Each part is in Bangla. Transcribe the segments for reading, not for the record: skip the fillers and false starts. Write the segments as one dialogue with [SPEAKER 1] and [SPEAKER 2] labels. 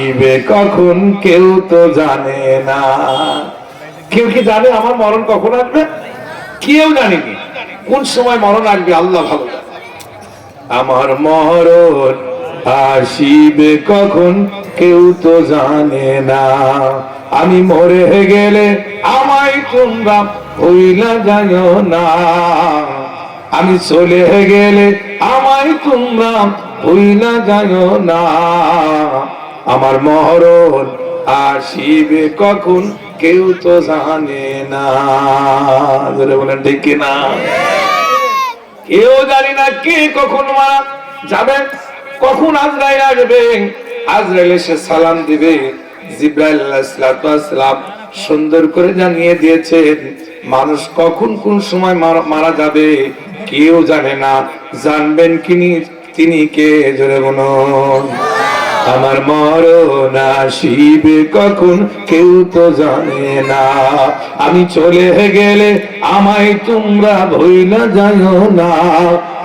[SPEAKER 1] আসিবে কখন কেউ তো জানে না। কেউ কি জানে আমার মরণ কখন আসবে? কেউ জানেনি। কোন সময় মরণ আসবে আল্লাহ ভালো জানে। আমার মরণ আসিবে কখন কেউ তো জানে না। আমি মরে গেলে আমায় তোমরা ভুইলা যাইও না। আমি চলে গেলে আমায় তোমরা ভুইলা যাইও না। আমার মরণ আসিবে কখন কেউ তো জানে না। বলেন ঠিক কিনা? কেউ জানি না কে কখন মারা যাবে, কখন আজরাইল আসবে। আজরাইল এসে সালাম দিবে। জিবরাইল আলাইহিস সালাম সুন্দর করে জানিয়ে দিয়েছেন মানুষ কখন কোন সময় মারা যাবে কেউ জানে না। জানবেন তিনি কে? জোরে বলুন। আমার মরণ আসিবে কখন কেউ তো জানে না। আমি চলে গেলে আমায় তোমরা ভুইলা যাইও না।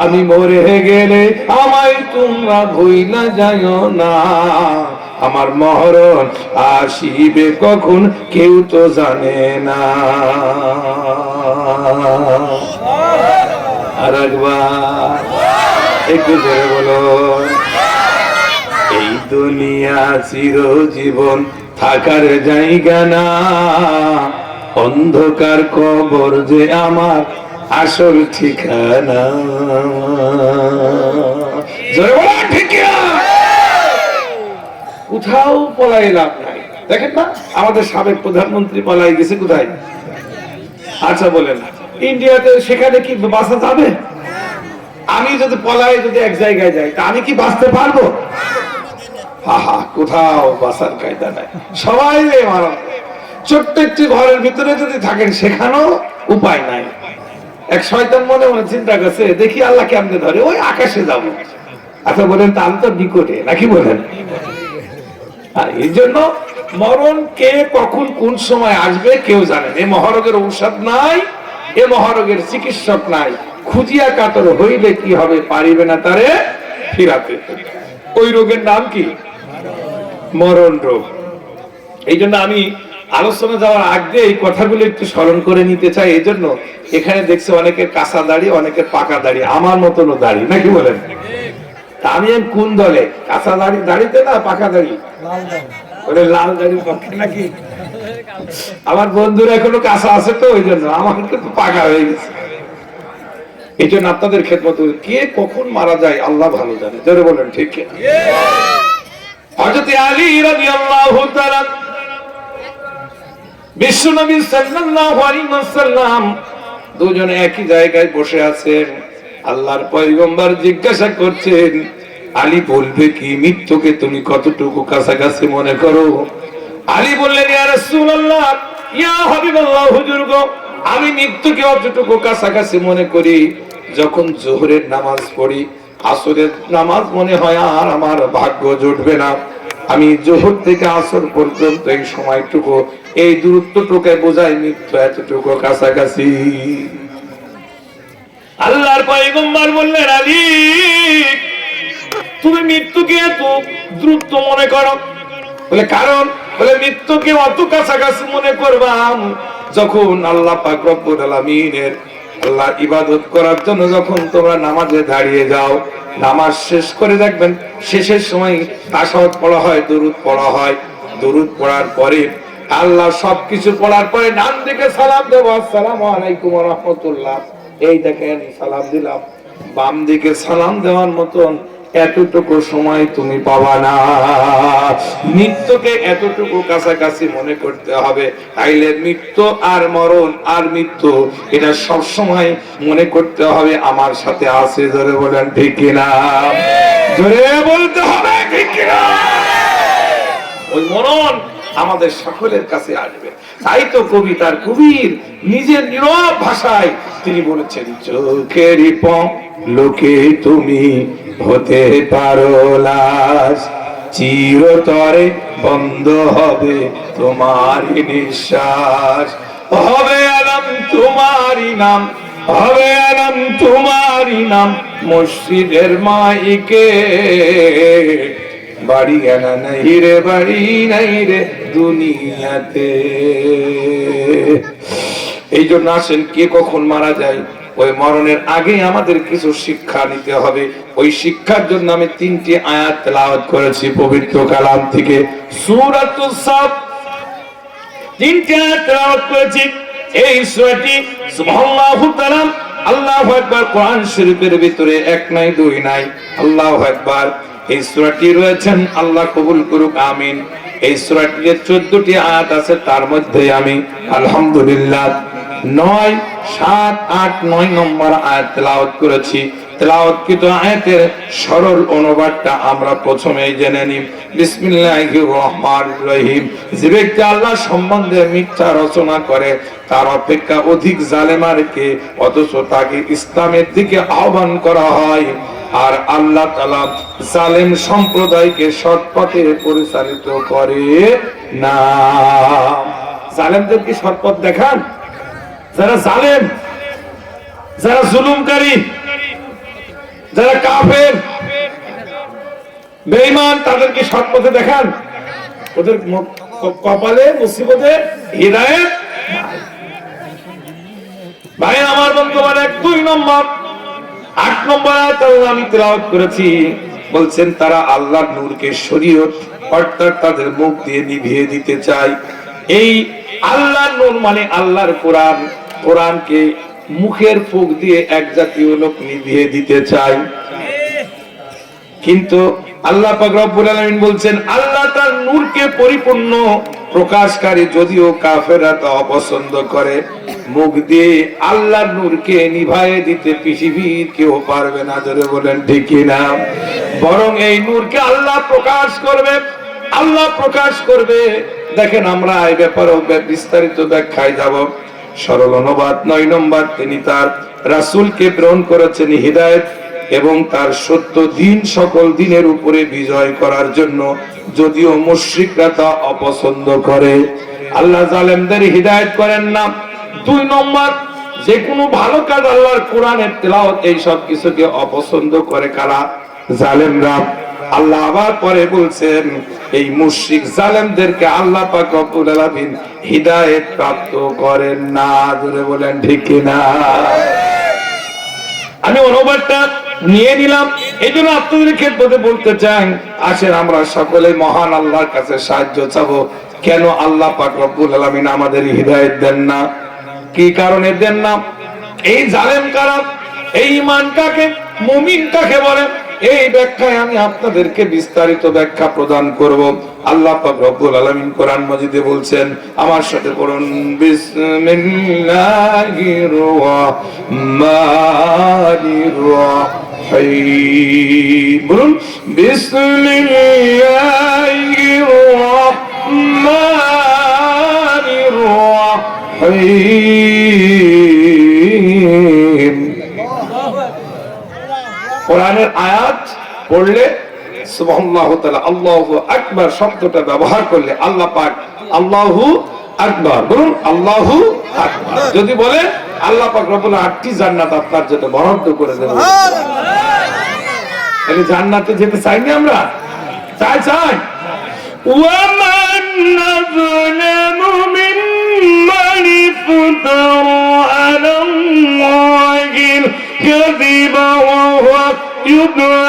[SPEAKER 1] আমি মরে গেলে আমায় তোমরা ভুইলা যাইও না। আমার মরণ আসিবে কখন কেউ তো জানে না। আর একবার একটু জোরে বলুন। এই দুনিয়া চিরজীবন থাকার জায়গা না। অন্ধকার কবর যে আমার আসল ঠিকানা। কোথাও পলাই লাভ নাই। দেখেন না আমাদের সাবেক প্রধানমন্ত্রী পলাই গেছে কোথায়? আচ্ছা বলেন ইন্ডিয়াতে, সেখানে কি বাঁচা যাবে? আমি যদি পলাই যদি এক জায়গায় যাই তা আমি কি বাঁচতে পারবো? কোথাও বাঁচার কায়দা নাই। সবাই মারা। ছোট্ট একটি ঘরের ভিতরে যদি থাকেন সেখানেও উপায় নাই। এক শয়তান মনে মনে চিন্তা করছে দেখি আল্লাহ কেমনে ধরে, ওই আকাশে যাব। আচ্ছা বলেন তা আমি তো নিকটে নাকি বলেন? আর এই জন্য মরণ কে কখন কোন সময় আসবে কেউ জানেন। এ মহারোগের ঔষধ নাই, এ মহারোগের চিকিৎসক নাই। খুঁজিয়া কাতর হইলে কি হবে, পারিবে না তারে ফিরাতে। ওই রোগের নাম কি? মরণ রোগ। এই জন্য আমি আলোচনা যাওয়ার আগে এই কথাগুলো একটু স্মরণ করে নিতে চাই। এই জন্য এখানে দেখছি অনেকের কাঁচা দাড়ি, অনেকের পাকা দাড়ি, আমার মতনও দাড়ি নাকি বলেন? আমি কোন দলে? কাঁচা দাড়িতে না পাকা দাড়ি? লাল দাড়ির পক্ষে নাকি? আমার বন্ধুরা এখনো কাঁচা আছে তো ওই জন্য, আমার কিন্তু পাকা হয়ে গেছে। এই জন্য আপনাদের খেদমত, কে কখন মারা যায় আল্লাহ ভালো জানে। জোরে বলেন ঠিক কিনা? হযরত আলী রাদিয়াল্লাহু তাআলা বিশ্বনবী সাল্লাল্লাহু আলাইহি ওয়াসাল্লাম দুজনে একই জায়গায় বসে আছেন। আল্লাহর পয়গম্বর জিজ্ঞাসা করছেন আলী বলবে কি মৃত্যুকে তুমি কতটুকু কাছাকাছি মনে করো? আলী বললেন ইয়া রাসূলুল্লাহ, ইয়া হাবিবাল্লাহ, হুজুর গো, আমি মৃত্যুকে অতটুকু কাছাকাছি মনে করি যখন যোহরের নামাজ পড়ি, আসরের নামাজ মনে হয় আর আমার ভাগ্য জুটবে না। আমি যোহর থেকে আসর পর্যন্ত এই সময়টুকু, এই দূরত্বটুকু বোঝাই মৃত্যু এতটুকু কাছাকাছি। আল্লাহর পয়গম্বর বললেন আলী, তুমি মৃত্যুকে এত দ্রুত মনে করো? বলে কারণ, বলে মৃত্যুকে অত কাছাকাছি মনে করবাম যখন আল্লাহ পাক রব্বুল আলামিনের আল্লাহ ইবাদত করার জন্য যখন তোমরা নামাজে দাঁড়িয়ে যাও, নামাজ শেষ করে দেখবেন শেষের সময় তাশাহুদ পড়া হয়, দরুদ পড়া হয়। দরুদ পড়ার পরে আল্লাহ সবকিছু পড়ার পরে ডান দিকে সালাম দেব, আসসালামু আলাইকুম ওয়া রাহমাতুল্লাহ। এই দেখেন সালাম দিলাম, বাম দিকে সালাম দেওয়ার মতন এতটুকু সময় তুমি পাবা না। মৃত্যুকে এতটুকু কাছাকাছি মনে করতে হবে। তাইলে মৃত্যু আর মরণ আর মৃত্যু এটা সব সময় মনে করতে হবে আমার সাথে আছে। জোরে বলেন ঠিক কিনা? জোরে বলতে হবে ঠিক কিনা? ওই মরণ আমাদের সকলের কাছে আসবে। তাই তো কবিতার কবির নিজের নীরব ভাষায় তিনি বলেছেন চোখেরই পলকে তুমি হতে পারো লাশ, চিরতরে বন্ধ হবে তোমারই নিঃশ্বাস। হবে আলম তোমারই নাম, হবে আলম তোমারই নাম মসজিদের মাইকে। বাড়ি গানা নাই রে, বাড়ি নাই রে দুনিয়াতে। এই জন্য আসেন, কে কখন মারা যায় ওই মরণের আগে আমাদের কিছু শিক্ষা নিতে হবে। ওই শিক্ষার জন্য আমি 3টি আয়াত তেলাওয়াত করেছি পবিত্র কালাম থেকে। সূরাতুস সাফ 3টি আয়াত তেলাওয়াত করেছি। এই সূরাটি সুবহানাল্লাহু তাআলা, আল্লাহু আকবার, কোরআন শরীফের ভিতরে 1 নাই 2 নাই, আল্লাহু আকবার। এই সূরাটি রয়েছেন, আল্লাহ কবুল করুক, আমিন। এই সূরাটিতে 14টি আয়াত আছে, তার মধ্যে আমি আলহামদুলিল্লাহ 9, 7, 8, 9 নম্বর আয়াত তেলাওয়াত করেছি। তেলাওয়াতকৃত আয়াতের সরল অনুবাদটা আমরা প্রথমেই জেনে নিই। বিসমিল্লাহির রহমানির রহিম। যে ব্যক্তি আল্লাহ সম্বন্ধে মিথ্যা রচনা করে তার অপেক্ষা অধিক জালেম আর কে, অথচ তাকে ইসলামের দিকে আহ্বান করা হয়। আর আল্লাহ তাআলা জালেম সম্প্রদায়কে সৎ পথে পরিচালিত করে না। জালেমদেরকে সৎ পথ দেখান। যারা জালেম, যারা জুলুমকারী, যারা কাফের বেঈমান, তাদেরকে সৎ পথে দেখান। ওদের কপালে মুসিবতে হিদায়াত ভাই আমার বন্ধুগণ। 2 নম্বর 8 নম্বর আয়াত আমি তেলাওয়াত করেছি। বলছেন তারা আল্লাহর নূরকে শরীয়ত অর্থাৎ তাদের মুখ দিয়ে নিভিয়ে দিতে চায়। এই আল্লাহর নূর মানে আল্লাহর কোরআন, কোরআনকে মুখের ফুঁক দিয়ে এক জাতীয় লোক নিভিয়ে দিতে চায়। কিন্তু আল্লাহ পাক রব্বুল আলামিন বলছেন আল্লাহ তার নূরকে পরিপূর্ণ প্রকাশকারী, যদিও কাফেররা তা অপছন্দ করে। মুখ দিয়ে আল্লাহর নূরকে নিভায়ে দিতে পৃথিবীর কেউ পারবে না, জোরে বলেন ঠিক কিনা। বরং এই নূরকে আল্লাহ প্রকাশ করবে, আল্লাহ প্রকাশ করবে। দেখেন আমরা এই ব্যাপারে বিস্তারিত ব্যাখ্যায় যাব। সরল অনুবাদ 9 নম্বর, তিনি তার রাসূলকে প্রেরণ করেছেন হিদায়াত এবং তার সত্য দিন সকল দিনের উপরে বিজয় করার জন্য, যদিও মুশরিকরা তা অপছন্দ করে। আল্লাহ জালেমদের হিদায়াত করেন না। 2 নম্বর, যে কোনো ভালো কাজ আল্লাহর কোরআনের তেলাওয়াত এই সব কিছুকে অপছন্দ করে কারা? জালেমরা। আল্লাহ আবার পরে বলছেন এই মুশরিক জালেমদেরকে আল্লাহ পাক রব্বুল আলামিন হিদায়াত প্রাপ্ত করেন না, জোরে বলেন ঠিক কিনা। আমি অনুবাদটা নিয়ে নিলাম, এই জন্য আপনাদের ক্ষেত্রে বলতে চাই, আসেন আমরা সকলে মহান আল্লাহর কাছে সাহায্য চাবো। কেন আল্লাহ পাক রব্বুল আলামিন আমাদের হিদায়াত দেন না? কি কারণে দেন না? এই জালেম কারা, এই ঈমান কাকে, মুমিন কাকে বলে, এই ব্যাখ্যায় আমি আপনাদেরকে বিস্তারিত ব্যাখ্যা প্রদান করব। আল্লাহ পাক রব্বুল আলামিন কোরআন মাজিদে বলছেন, আমার সাথে পড়ুন, বিসমিল্লাহির রহমানির রহিম। বলুন বিসমিল্লাহির রহমানির রহিম। কোরআনের আয়াত পড়লে সুবহানাল্লাহু তাআলা আল্লাহু আকবার শব্দটা ব্যবহার করলে আল্লাহ পাক আল্লাহু আকবার, বলুন আল্লাহু আকবার যদি বলে আল্লাহ পাক রব্বুল 8টি জান্নাত আপনার জন্য বরাদ্দ করে দেবেন। তাহলে জান্নাতে যেতে চাই না আমরা? চাই। ওয়া মান নাযলামু মিম্মান ইফতারা আলাল্লাহিল কাযিবা ওয়া হুয়া ইউদআ।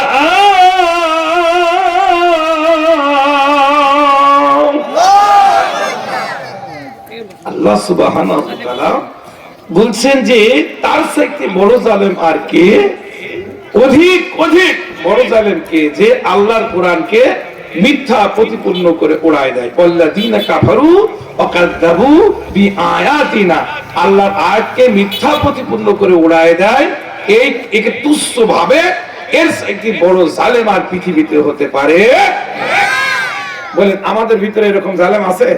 [SPEAKER 1] আল্লাহ সুবহানাহু ওয়া তাআলা বলছেন যে তার চাইতে বড় জালেম আর কে? অধিক বড় জালেম কে? যে আল্লাহর কোরআনকে মিথ্যা প্রতিপূর্ণ করে উড়ায় দেয়। আল্লাযীনা কাফারু ওয়া কাযযাবু বিআয়াতিনা, আল্লাহর আয়াতকে মিথ্যা প্রতিপূর্ণ করে উড়ায় দেয়। একে তুচ্ছ ভাবে, এর চাইতে বড় জালেম আর পৃথিবীতে হতে পারে? বলেন আমাদের ভিতরে এরকম জালেম আছে?